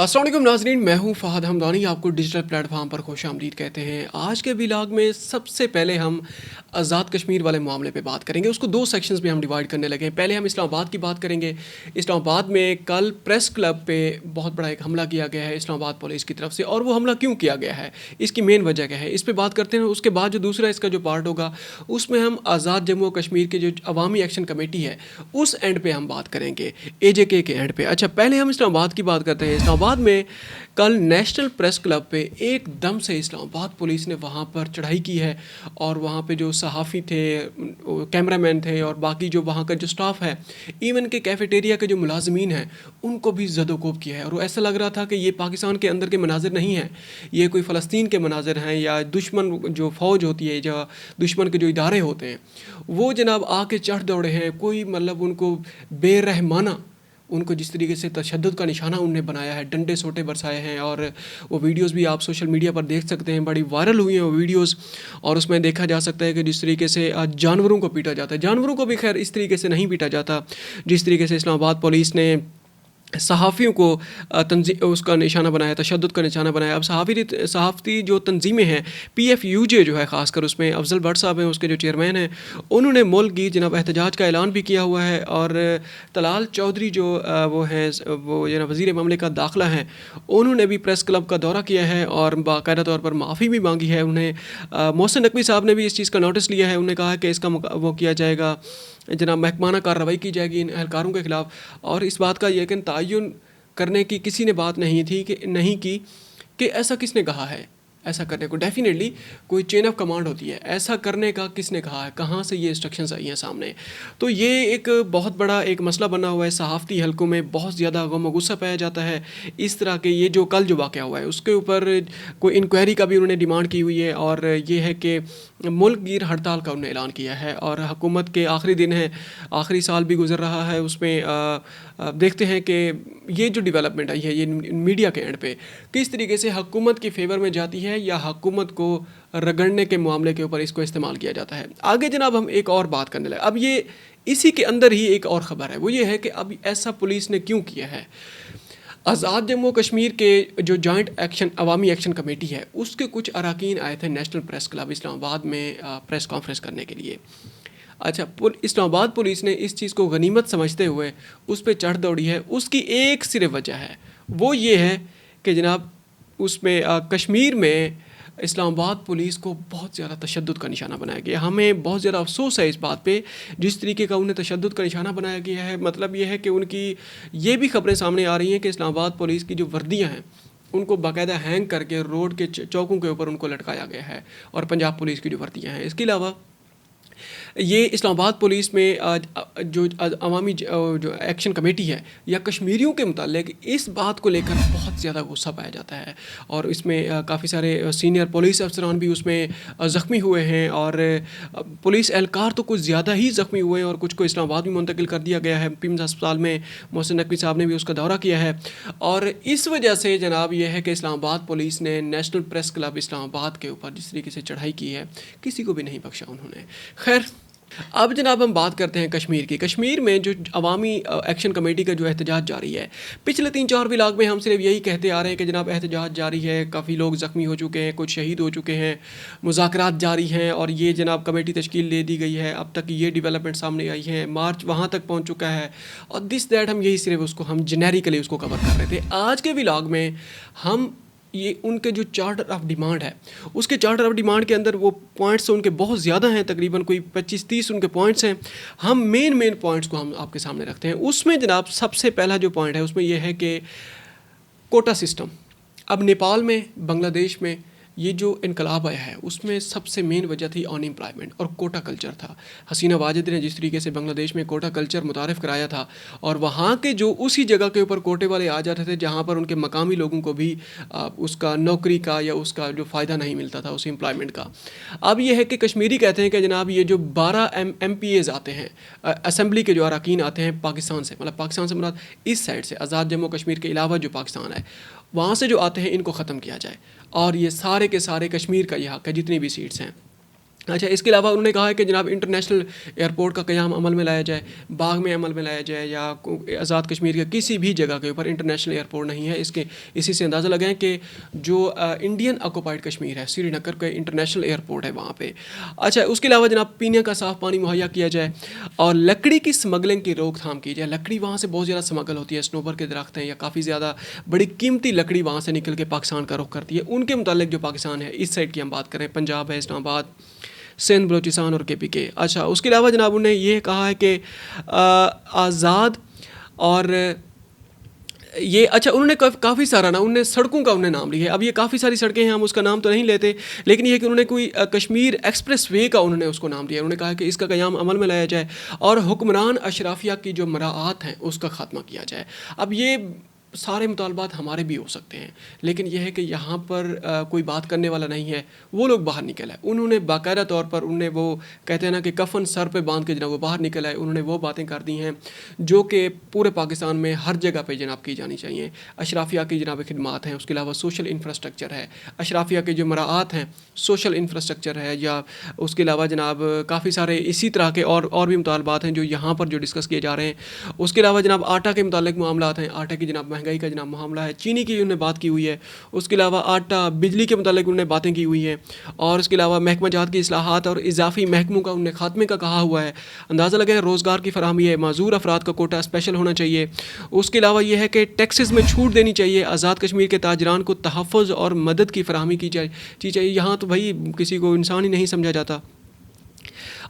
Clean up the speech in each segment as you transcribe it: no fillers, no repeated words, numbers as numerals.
अस्सलाम वालेकुम नाज़रीन, मैं हूं फ़हद हमदानी। आपको डिजिटल प्लेटफॉर्म पर खुशामदीद कहते हैं। आज के व्लॉग में सबसे पहले हम आज़ाद कश्मीर वाले मामले पे बात करेंगे। उसको दो सेक्शंस में हम डिवाइड करने लगे हैं। पहले हम इस्लामाबाद की बात करेंगे। इस्लामाबाद में कल प्रेस क्लब पे बहुत बड़ा एक हमला किया गया है इस्लामाबाद पुलिस की तरफ से, और वो हमला क्यों किया गया है, इसकी मेन वजह क्या है, इस पर बात करते हैं। उसके बाद जो दूसरा इसका जो पार्ट होगा उसमें हम आज़ाद जम्मू और कश्मीर के जो अवामी एक्शन कमेटी है उस एंड पे हम बात करेंगे, AJK के एंड पे। अच्छा, पहले हम इस्लामाबाद की बात करते हैं। इस्लामाबाद में कल नेशनल प्रेस क्लब पे एकदम से इस्लामाबाद पुलिस ने वहाँ पर चढ़ाई की है, और वहाँ पे जो सहाफ़ी थे, कैमरामैन थे, और बाकी जो वहाँ का जो स्टाफ है, इवन के कैफेटेरिया के जो मुलाजमीन हैं, उनको भी ज़दोकोब किया है। और ऐसा लग रहा था कि ये पाकिस्तान के अंदर के मनाजिर नहीं हैं, ये कोई फ़लस्तीन के मनाजिर हैं, या दुश्मन जो फ़ौज होती है, या दुश्मन के जो इदारे होते हैं, वो जनाब आके चढ़ दौड़े हैं। कोई मतलब उनको बेरहमाना, उनको जिस तरीके से तशद्दुद का निशाना उनने बनाया है, डंडे सोटे बरसाए हैं। और वो वीडियोस भी आप सोशल मीडिया पर देख सकते हैं, बड़ी वायरल हुई हैं वो वीडियोस। और उसमें देखा जा सकता है कि जिस तरीके से जानवरों को पीटा जाता है, जानवरों को भी खैर इस तरीके से नहीं पीटा जाता जिस तरीके से इस्लामाबाद पुलिस ने सहाफ़ियों को उसका निशाना बनाया, तशद्दुद का निशाना बनाया। अब सहाफ़ती जो तंजीमें हैं, PFUJ जो है ख़ासकर, उसमें अफजल भट्ट साहब हैं, उसके जो चेयरमैन हैं, उन्होंने मुल्क की जनाब एहतजाज का ऐलान भी किया हुआ है। और तलाल चौधरी जो वो हैं, वो जनाब वज़ीर ममलिकत दाखिला हैं, उन्होंने भी प्रेस क्लब का दौरा किया है और बाकायदा तौर पर माफ़ी भी मांगी है। उन्हें मोहसिन नकवी साहब ने भी इस चीज़ का नोटिस लिया है। उन्होंने कहा कि इसका वो किया जाएगा, जनाब महकमाना कार्रवाई की जाएगी इन एहलकारों के ख़िलाफ़। और इस बात का यकीन तयन करने की किसी ने बात नहीं की कि ऐसा किसने कहा है। ऐसा करने को डेफिनेटली कोई चेन ऑफ कमांड होती है, ऐसा करने का किसने कहा है, कहाँ से ये इंस्ट्रक्शंस आई हैं सामने। तो ये एक बहुत बड़ा एक मसला बना हुआ है। सहाफ़ती हलकों में बहुत ज़्यादा गम और गुस्सा पाया जाता है इस तरह के। ये जो कल जो वाक़या हुआ है उसके ऊपर कोई इंक्वायरी का भी उन्होंने डिमांड की हुई है, और ये है कि मुल्क गिर हड़ताल का उन्होंने ऐलान किया है। और हुकूमत के आखिरी दिन है, आखिरी साल भी गुजर रहा है, उसमें देखते हैं कि ये जो डेवलपमेंट आई है ये मीडिया के एंड पे किस तरीके से हुकूमत की फेवर में जाती है, या हुकूमत को रगड़ने के मामले के ऊपर इसको इस्तेमाल किया जाता है। आगे जनाब हम एक और बात करने लगे। अब ये इसी के अंदर ही एक और ख़बर है, वो ये है कि अब ऐसा पुलिस ने क्यों किया है। आज़ाद जम्मू कश्मीर के जो जॉइंट एक्शन अवामी एक्शन कमेटी है, उसके कुछ अरकान आए थे नेशनल प्रेस क्लब इस्लामाबाद में प्रेस कॉन्फ्रेंस करने के लिए। अच्छा, इस्लामाबाद पुलिस ने इस चीज़ को गनीमत समझते हुए उस पर चढ़ दौड़ी है। उसकी एक सिर्फ वजह है, वो ये है कि जनाब उसमें कश्मीर में इस्लामाबाद पुलिस को बहुत ज़्यादा तशद्दुद का निशाना बनाया गया। हमें बहुत ज़्यादा अफसोस है इस बात पे, जिस तरीके का उन्हें तशद्दुद का निशाना बनाया गया है। मतलब ये है कि उनकी ये भी खबरें सामने आ रही हैं कि इस्लामाबाद पुलिस की जो वर्दियाँ हैं उनको बाकायदा हैंग करके रोड के चौकों के ऊपर उनको लटकाया गया है, और पंजाब पुलिस की जो वर्दियाँ हैं। इसके अलावा ये इस्लामाबाद पुलिस में जो अवामी जो एक्शन कमेटी है या कश्मीरियों के मुतालिक इस बात को लेकर बहुत ज़्यादा गुस्सा पाया जाता है। और इसमें काफ़ी सारे सीनियर पुलिस अफसरान भी उसमें ज़ख्मी हुए हैं, और पुलिस एहलकार तो कुछ ज़्यादा ही ज़ख्मी हुए हैं, और कुछ को इस्लामाबाद भी मुंतकिल कर दिया गया है। पिम्स अस्पताल में मोहसिन नकवी साहब ने भी उसका दौरा किया है। और इस वजह से जनाब यह है कि इस्लामाबाद पुलिस ने नेशनल प्रेस क्लब इस्लामाबाद के ऊपर जिस तरीके से चढ़ाई की है, किसी को भी नहीं बख्शा उन्होंने। खैर, अब जनाब हम बात करते हैं कश्मीर की। कश्मीर में जो अवामी एक्शन कमेटी का जो एहतजाज जारी है, पिछले 3-4 व्लॉग में हम सिर्फ यही कहते आ रहे हैं कि जनाब एहतजाज जारी है, काफ़ी लोग ज़ख्मी हो चुके हैं, कुछ शहीद हो चुके हैं, मुज़ाकरात जारी हैं, और ये जनाब कमेटी तश्कील दे दी गई है। अब तक ये डेवलपमेंट सामने आई है, मार्च वहाँ तक पहुँच चुका है, और दिस दैट हम यही सिर्फ उसको हम जेनेरिकली उसको कवर कर रहे थे। आज के व्लॉग में हम ये उनके जो चार्टर ऑफ डिमांड है, उसके चार्टर ऑफ डिमांड के अंदर वो पॉइंट्स उनके बहुत ज़्यादा हैं, तकरीबन कोई 25-30 उनके पॉइंट्स हैं। हम मेन पॉइंट्स को हम आपके सामने रखते हैं। उसमें जनाब सबसे पहला जो पॉइंट है उसमें यह है कि कोटा सिस्टम। अब नेपाल में, बांग्लादेश में ये जो इनकलाब आया है उसमें सबसे मेन वजह थी अनएम्प्लॉयमेंट और कोटा कल्चर था। हसीना वाजिद ने जिस तरीके से बांग्लादेश में कोटा कल्चर मुतारिफ़ कराया था, और वहाँ के जो उसी जगह के ऊपर कोटे वाले आ जाते थे जहाँ पर उनके मकामी लोगों को भी उसका नौकरी का या उसका जो फ़ायदा नहीं मिलता था उस एम्प्लॉयमेंट का। अब ये है कि कश्मीरी कहते हैं कि जनाब ये जो 12 MPAs आते हैं, असम्बली के जो अरकान आते हैं पाकिस्तान से, मतलब पाकिस्तान से मुराद इस साइड से आज़ाद जम्मू कश्मीर के अलावा जो पाकिस्तान है वहाँ से जो आते हैं, इनको ख़त्म किया जाए, और ये सारे के सारे कश्मीर का ये हक़ है जितनी भी सीट्स हैं। अच्छा, इसके अलावा उन्होंने कहा है कि जनाब इंटरनेशनल एयरपोर्ट का क़याम अमल में लाया जाए, बाग में अमल में लाया जाए, या आज़ाद कश्मीर के किसी भी जगह के ऊपर इंटरनेशनल एयरपोर्ट नहीं है। इसी से अंदाज़ा लगाएं कि जो इंडियन ऑक्यूपाइड कश्मीर है, श्रीनगर का इंटरनेशनल एयरपोर्ट है वहाँ पे। अच्छा, उसके अलावा जनाब पीने का साफ़ पानी मुहैया किया जाए और लकड़ी की स्मगलिंग की रोकथाम की जाए। लकड़ी वहाँ से बहुत ज़्यादा स्मगल होती है, स्नोबर के दरख्त हैं या काफ़ी ज़्यादा बड़ी कीमती लकड़ी वहाँ से निकल के पाकिस्तान का रुख करती है। उनके मुतालिक जो पाकिस्तान है, इस साइड की हम बात करें, पंजाब है, इस्लामाबाद, सिंध, बलूचिस्तान और KPK। अच्छा, उसके अलावा जनाब उन्होंने ये कहा है कि आज़ाद और ये, अच्छा उन्होंने काफ़ी सारा ना, उन्होंने सड़कों का उन्होंने नाम लिया है। अब ये काफ़ी सारी सड़कें हैं, हम उसका नाम तो नहीं लेते, लेकिन ये कि उन्होंने कोई कश्मीर एक्सप्रेस वे का उन्होंने उसको नाम दिया। उन्होंने कहा कि इसका क़याम अमल में लाया जाए और हुक्मरान अशराफिया की जो मराआत हैं उसका ख़ात्मा किया जाए। अब ये सारे मुतालबात हमारे भी हो सकते हैं, लेकिन यह है कि यहाँ पर कोई बात करने वाला नहीं है। वो लोग बाहर निकल आए, उन्होंने बाकायदा तौर पर उन्होंने वो कहते हैं ना कि कफन सर पे बांध के जनाब वो बाहर निकल आए। उन्होंने वो बातें कर दी हैं जो कि पूरे पाकिस्तान में हर जगह पे जनाब की जानी चाहिए। अशराफिया की जनाब खिदमात हैं, उसके अलावा सोशल इंफ्रास्ट्रक्चर है, अशराफिया के जो मराआत हैं, सोशल इंफ्रास्ट्रक्चर है, या उसके अलावा जनाब काफ़ी सारे इसी तरह के और भी मुतालबात हैं जो यहाँ पर जो डिस्कस किए जा रहे हैं। उसके अलावा जनाब आटा के मुतालिक मामलात हैं, आटे की जनाब महंगाई का जनाब मामला है, चीनी की उन्होंने बात की हुई है। उसके अलावा आटा, बिजली के मुतालिक उन्होंने बातें की हुई हैं, और उसके अलावा महकमा जात की इस्लाहात और इजाफी महकमों का उन्होंने खात्मे का कहा हुआ है। अंदाज़ा लगा है रोज़गार की फराहमी है, माजूर अफराद का कोटा स्पेशल होना चाहिए। उसके अलावा यह है कि टैक्सेस में छूट देनी चाहिए, आज़ाद कश्मीर के ताजरान को तहफ़्फ़ुज़ और मदद की फराहमी की चाहिए। यहाँ तो भाई किसी को इंसान ही नहीं समझा जाता।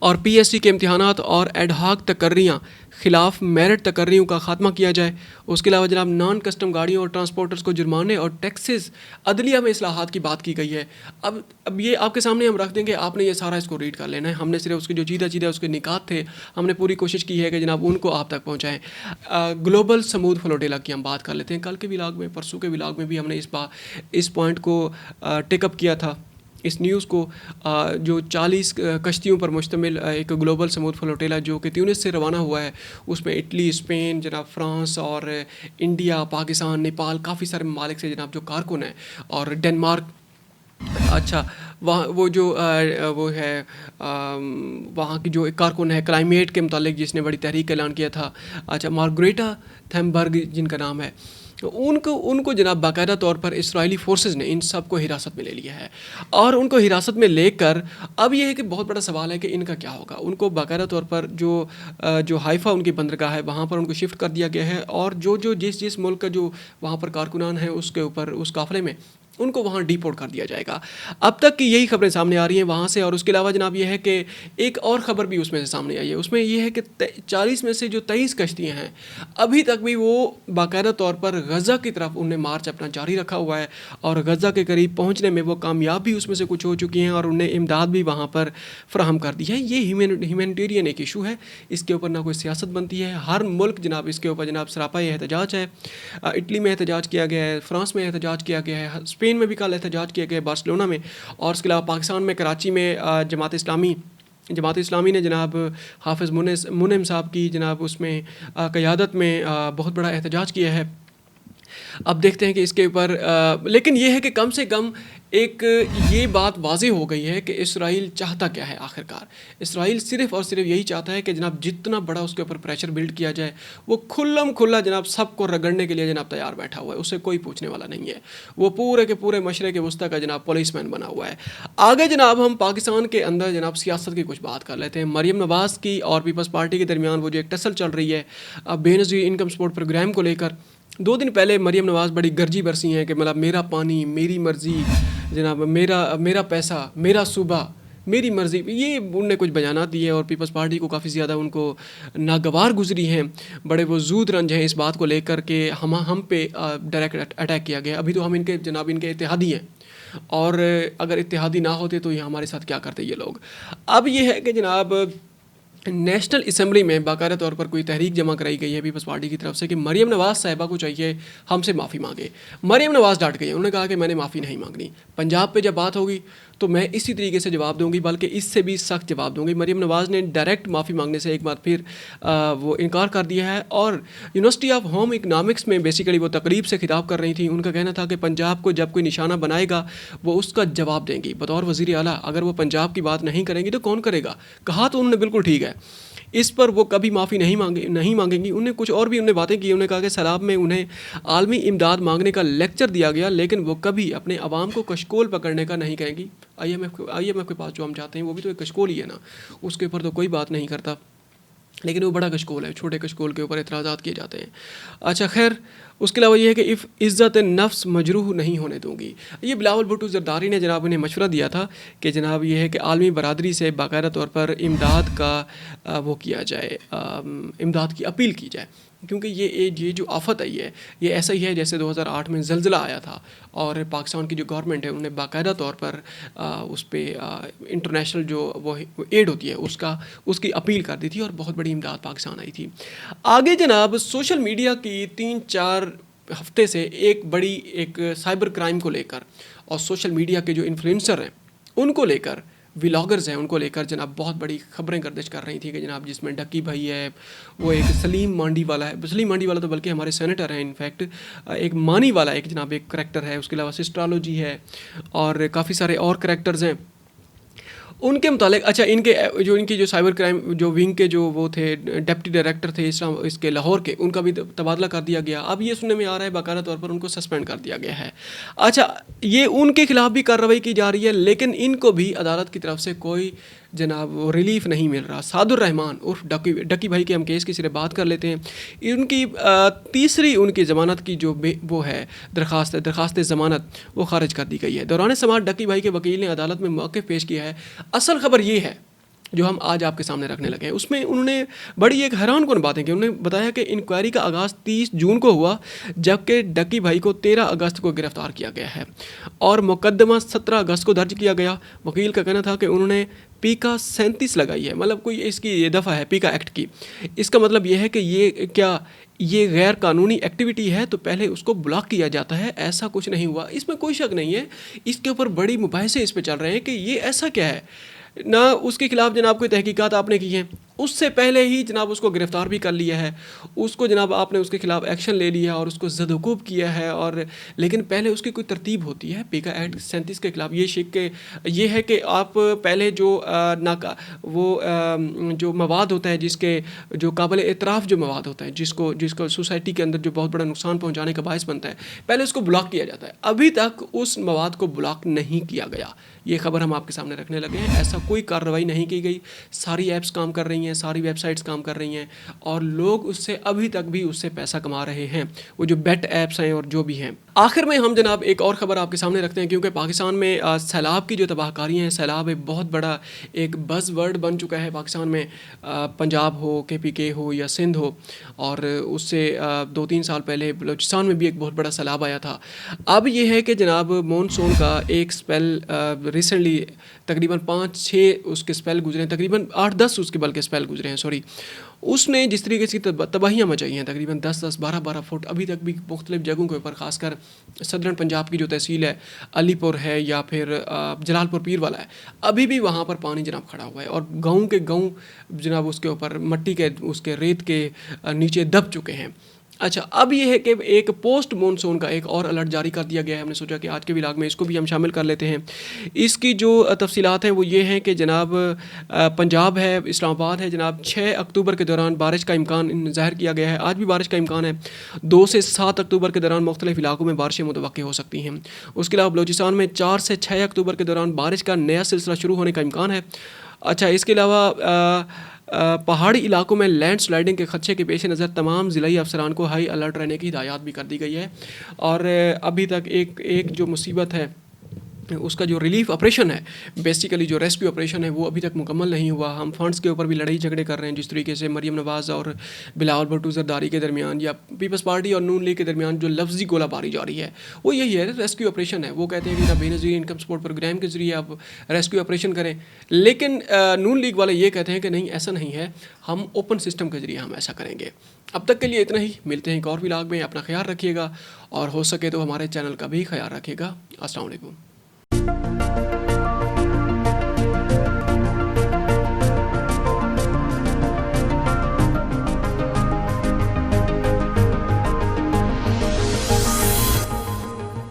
और PSC के इम्तहानात और एडहाक तकर्रियाँ खिलाफ मेरिट तकर्रियों का खात्मा किया जाए। उसके अलावा जनाब नॉन कस्टम गाड़ियों और ट्रांसपोर्टर्स को जुर्माने और टैक्सेस, अदलिया में इस्लाहात की बात की गई है। अब ये आपके सामने हम रख देंगे, आपने ये सारा इसको रीड कर लेना है। हमने सिर्फ उसके जो चीदा उसके निकात थे, हमने पूरी कोशिश की है कि जनाब उनको आप तक पहुँचाएँ। ग्लोबल समूद फ्लोटिला की हम बात कर लेते हैं। कल के व्लॉग में, परसों के व्लॉग में भी हमने इस पॉइंट को टेकअप किया था, इस न्यूज़ को, जो 40 कश्तियों पर मुश्तमिल एक ग्लोबल समूद फ्लोटिला जो कि ट्यूनिस से रवाना हुआ है, उसमें इटली, स्पेन, जनाब फ्रांस और इंडिया, पाकिस्तान, नेपाल, काफ़ी सारे ममालिक से जनाब जो कारकुन हैं, और डेनमार्क। अच्छा, वहाँ वो जो वो है वहाँ की जो एक कारकुन है क्लाइमेट के मुतालिक जिसने बड़ी तहरीक का ऐलान किया था, अच्छा मार्गरेटा थैमबर्ग जिनका नाम है, तो उनको जनाब बाकायदा तौर पर इसराइली फोर्सेस ने इन सब को हिरासत में ले लिया है। और उनको हिरासत में लेकर अब ये है कि बहुत बड़ा सवाल है कि इनका क्या होगा। उनको बाकायदा तौर पर जो हाइफा उनकी बंदरगाह है वहाँ पर उनको शिफ्ट कर दिया गया है, और जिस मुल्क का जो वहाँ पर कारकुनान है उसके ऊपर उस काफ़िले में उनको वहाँ डिपोर्ट कर दिया जाएगा। अब तक की यही खबरें सामने आ रही हैं वहाँ से। और उसके अलावा जनाब ये है कि एक और ख़बर भी उसमें से सामने आई है। उसमें ये है कि 40 में से जो 23 कश्तियाँ हैं, अभी तक भी वो बाकायदा तौर पर गज़ा की तरफ उन्हें मार्च अपना जारी रखा हुआ है, और गज़ा के करीब पहुँचने में वो कामयाब भी उसमें से कुछ हो चुकी हैं, और उन्हें इमदाद भी वहाँ पर फ्राहम कर दी है। ये ह्यूमैनिटेरियन एक इशू है, इसके ऊपर ना कोई सियासत बनती है। हर मुल्क जनाब इसके ऊपर जनाब सरापा एहतजाज है। इटली में एहतजाज किया गया है, फ्रांस में एहतजाज किया गया है, स्पेन में भी कल एहतजाज किया गया, बार्सिलोना में, और उसके अलावा पाकिस्तान में कराची में जमात इस्लामी ने जनाब हाफिज़ मुनिम साहब की जनाब उसमें क़यादत में बहुत बड़ा एहतजाज किया है। अब देखते हैं कि इसके ऊपर लेकिन ये है कि कम से कम एक ये बात वाज़े हो गई है कि इसराइल चाहता क्या है आखिरकार। इसराइल सिर्फ़ और सिर्फ यही चाहता है कि जनाब जितना बड़ा उसके ऊपर प्रेशर बिल्ड किया जाए, वो खुल्लम खुल्ला जनाब सबको रगड़ने के लिए जनाब तैयार बैठा हुआ है, उससे कोई पूछने वाला नहीं है। वो पूरे के पूरे मशरक़ वस्ता का जनाब पुलिसमैन बना हुआ है। आगे जनाब हम पाकिस्तान के अंदर जनाब सियासत की कुछ बात कर लेते हैं। मरियम नवाज़ की और पीपल्स पार्टी के दरमियान वो जो एक टसल चल रही है बेनज़ीर इनकम सपोर्ट प्रोग्राम को लेकर। 2 दिन पहले मरियम नवाज़ बड़ी गर्जी बरसी हैं कि मतलब मेरा पानी, मेरी मर्ज़ी, जनाब मेरा पैसा, मेरा सूबा, मेरी मर्ज़ी, ये उनने कुछ बयानात दिए और पीपल्स पार्टी को काफ़ी ज़्यादा उनको नागवार गुजरी हैं। बड़े वो ज़ूद रंज हैं इस बात को लेकर के हम पे डायरेक्ट अटैक किया गया। अभी तो हम इनके इत्तेहादी हैं, और अगर इत्तेहादी ना होते तो ये हमारे साथ क्या करते ये लोग। अब ये है कि जनाब नेशनल असम्बली में बाकायदा तौर पर कोई तहरीक जमा कराई गई है पीपल्स पार्टी की तरफ से कि मरियम नवाज़ साहिबा को चाहिए हमसे माफ़ी मांगे। मरियम नवाज़ डांट गई, उन्होंने कहा कि मैंने माफ़ी नहीं मांगनी। पंजाब पे जब बात होगी तो मैं इसी तरीके से जवाब दूंगी, बल्कि इससे भी सख्त जवाब दूंगी। मरीम नवाज़ ने डायरेक्ट माफ़ी मांगने से एक बार फिर वो इनकार कर दिया है। और यूनिवर्सिटी ऑफ होम इकनॉमिक्स में बेसिकली वो तकरीब से खिताब कर रही थी। उनका कहना था कि पंजाब को जब कोई निशाना बनाएगा वो उसका जवाब देंगी बतौर वज़ीर आला। अगर वो पंजाब की बात नहीं करेंगी तो कौन करेगा? कहा तो उन्होंने बिल्कुल ठीक है, इस पर वो कभी माफ़ी नहीं मांगेंगी। उन्हें कुछ और भी उन्हें बातें की। उन्होंने कहा कि सैलाब में उन्हें आलमी इमदाद मांगने का लेक्चर दिया गया, लेकिन वो कभी अपने आवाम को कशकोल पकड़ने का नहीं कहेंगी। IMF के पास जो हम जाते हैं वो भी तो एक कशकोल ही है ना, उसके ऊपर तो कोई बात नहीं करता, लेकिन वो बड़ा कशकोल है, छोटे कशकोल के ऊपर एतराज़ात किए जाते हैं। अच्छा खैर, उसके अलावा ये है कि इज़्ज़त नफ्स मजरूह नहीं होने दूंगी। ये बिलावल भुट्टो ज़रदारी ने जनाब उन्हें मशवरा दिया था कि जनाब ये है कि आलमी बरादरी से बाकायदा तौर पर इमदाद का वो किया जाए, इमदाद की अपील की जाए, क्योंकि ये जो आफत आई है ये ऐसा ही है जैसे 2008 में ज़लज़ला आया था और पाकिस्तान की जो गवर्नमेंट है उन्होंने बाकायदा तौर पर उस पर इंटरनेशनल जो वो एड होती है उसकी अपील कर दी थी और बहुत बड़ी इमदाद पाकिस्तान आई थी। आगे जनाब सोशल मीडिया की 3-4 हफ्ते से एक साइबर क्राइम को लेकर और सोशल मीडिया के जो इन्फ्लुएंसर हैं उनको लेकर, व्लॉगर्स हैं उनको लेकर जनाब बहुत बड़ी खबरें गर्दिश कर रही थी कि जनाब जिसमें डक्की भाई है, वो एक सलीम मांडी वाला है, सलीम मांडी वाला तो बल्कि हमारे सेनेटर हैं इनफैक्ट, एक मानी वाला एक जनाब एक करैक्टर है, उसके अलावा सिस्ट्रोलॉजी है और काफ़ी सारे और करैक्टर्स हैं उनके मुतालिक। अच्छा, इनकी जो साइबर क्राइम जो विंग के जो वो थे डिप्टी डायरेक्टर थे इसके लाहौर के, उनका भी तबादला कर दिया गया। अब ये सुनने में आ रहा है बाकायदा तौर पर उनको सस्पेंड कर दिया गया है। अच्छा, ये उनके खिलाफ भी कार्रवाई की जा रही है, लेकिन इनको भी अदालत की तरफ से कोई जनाब रिलीफ नहीं मिल रहा। सादुर रहमान उर्फ डक्की भाई के हम केस की सिर्फ बात कर लेते हैं। उनकी तीसरी उनकी ज़मानत की जो वो है दरख्वास्त ज़मानत वो खारिज कर दी गई है। दौरान समाअत डक्की भाई के वकील ने अदालत में मौक़िफ़ पेश किया है। असल खबर ये है जो हम आज आपके सामने रखने लगे हैं, उसमें उन्होंने बड़ी एक हैरानकुन बातें की। उन्होंने बताया कि इंक्वायरी का आगाज़ 30 जून को हुआ, जबकि डक्की भाई को 13 अगस्त को गिरफ़्तार किया गया है और मुकदमा 17 अगस्त को दर्ज किया गया। वकील का कहना था कि उन्होंने पीका 37 लगाई है, मतलब कोई इसकी ये दफ़ा है पीका एक्ट की। इसका मतलब ये है कि ये गैर कानूनी एक्टिविटी है तो पहले उसको ब्लॉक किया जाता है। ऐसा कुछ नहीं हुआ, इसमें कोई शक नहीं है। इसके ऊपर बड़ी मुबाहिसे इस पे चल रहे हैं कि ये ऐसा क्या है ना, उसके खिलाफ जनाब कोई तहकीकात आपने की है, उससे पहले ही जनाब उसको गिरफ़्तार भी कर लिया है, उसको जनाब आपने उसके खिलाफ एक्शन ले लिया और उसको ज़दवकूब किया है। और लेकिन पहले उसकी कोई तरतीब होती है। पीका एक्ट 37 के खिलाफ ये शिक के ये है कि आप पहले जो जो मवाद होता है जिसके जो काबिल एतराफ़ जो मवाद होता है जिसको सोसाइटी के अंदर जो बहुत बड़ा नुकसान पहुँचाने का बायस बनता है, पहले उसको ब्लॉक किया जाता है। अभी तक उस मवाद को ब्लॉक नहीं किया गया। ये खबर हम आपके सामने रखने लगे हैं। ऐसा कोई कार्रवाई नहीं की गई। सारी ऐप्स काम कर रही हैं, सारी वेबसाइट्स काम कर रही हैं और लोग उससे अभी तक भी उससे पैसा कमा रहे हैं, वो जो बेट ऐप्स हैं और जो भी हैं। आखिर में हम जनाब एक और ख़बर आपके सामने रखते हैं, क्योंकि पाकिस्तान में सैलाब की जो तबाहकारियाँ हैं, सैलाब एक बहुत बड़ा एक बज़ वर्ड बन चुका है पाकिस्तान में। पंजाब हो, KPK हो या सिंध हो, और उससे 2-3 साल पहले बलूचिस्तान में भी एक बहुत बड़ा सैलाब आया था। अब ये है कि जनाब मानसून का एक स्पेल रिसेंटली तकरीबन 5-6 उसके स्पेल गुजरे हैं, तकरीबन 8-10 उसके बल्कि स्पेल गुजरे हैं, सॉरी। उसने जिस तरीके से तबाहियाँ मचाई हैं, तकरीबन 10-10, 12-12 फुट अभी तक भी मुख्तलिफ जगहों के ऊपर, ख़ासकर सदर्न पंजाब की जो तहसील है अलीपुर है या फिर जलालपुर पीर वाला है, अभी भी वहाँ पर पानी जनाब खड़ा हुआ है और गाँव जनाब उसके ऊपर मट्टी के उसके रेत के नीचे दब चुके हैं। अच्छा, अब ये है कि एक पोस्ट मानसून का एक और अलर्ट जारी कर दिया गया है। हमने सोचा कि आज के व्लॉग में इसको भी हम शामिल कर लेते हैं। इसकी जो तफसीलात हैं वो ये हैं कि जनाब पंजाब है, इस्लामाबाद है, जनाब 6 अक्टूबर के दौरान बारिश का इम्कान ज़ाहिर किया गया है। आज भी बारिश का इम्कान है। 2 से 7 अक्टूबर के दौरान मुख्तलिफ इलाकों में बारिशें मुतवक्किल हो सकती हैं। उसके अलावा बलूचिस्तान में 4 से 6 अक्टूबर के दौरान बारिश का नया सिलसिला शुरू होने का इम्कान है। अच्छा, इसके अलावा पहाड़ी इलाकों में लैंड स्लाइडिंग के खदशे के पेश नज़र तमाम ज़िलाई अफसरान को हाई अलर्ट रहने की हिदायत भी कर दी गई है। और अभी तक एक जो मुसीबत है उसका जो रिलीफ ऑपरेशन है, बेसिकली जो रेस्क्यू ऑपरेशन है, वो अभी तक मुकम्मल नहीं हुआ। हम फंड्स के ऊपर भी लड़ाई झगड़े कर रहे हैं, जिस तरीके से मरीम नवाज़ और बिलावल भुट्टो ज़रदारी के दरमियान या पीपल्स पार्टी और नून लीग के दरमियान जो लफ्जी गोलाबारी जारी है, वो यही है, रेस्क्यू ऑपरेशन है। वो कहते हैं कि ना बेनज़ीर इनकम सपोर्ट प्रोग्राम के ज़रिए आप रेस्क्यू ऑपरेशन करें, लेकिन नून लीग वाले ये कहते हैं कि नहीं, ऐसा नहीं है, हम ओपन सिस्टम के ज़रिए हम ऐसा करेंगे। अब तक के लिए इतना ही। मिलते हैं एक और व्लॉग में। अपना ख्याल रखिएगा और हो सके तो हमारे चैनल का भी ख्याल रखिएगा। अस्सलाम वालेकुम।